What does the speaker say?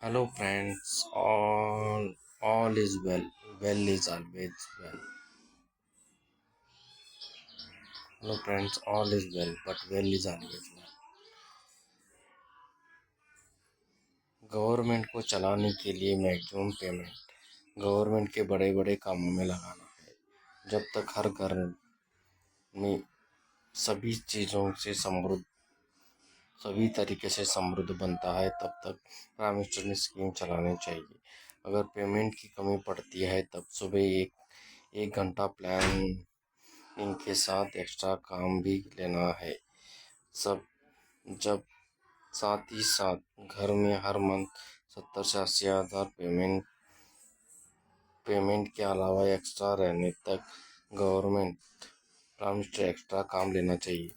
Hello friends, all is well. Well is always well. Hello friends, all is well, but well is always well. Government को चलाने के लिए maximum payment government के बड़े बड़े कामों में लगाना है। जब तक हर घर में सभी चीज़ों से समृद्ध सभी तरीके से समृद्ध बनता है, तब तक प्राइम मिनिस्टर ने स्कीम चलानी चाहिए। अगर पेमेंट की कमी पड़ती है तब सुबह एक एक घंटा प्लान इनके साथ एक्स्ट्रा काम भी लेना है। सब जब साथ ही साथ घर में हर मंथ 70 से 80 हज़ार पेमेंट के अलावा एक्स्ट्रा रहने तक गवर्नमेंट प्राइम मिनिस्टर एक्स्ट्रा काम लेना चाहिए।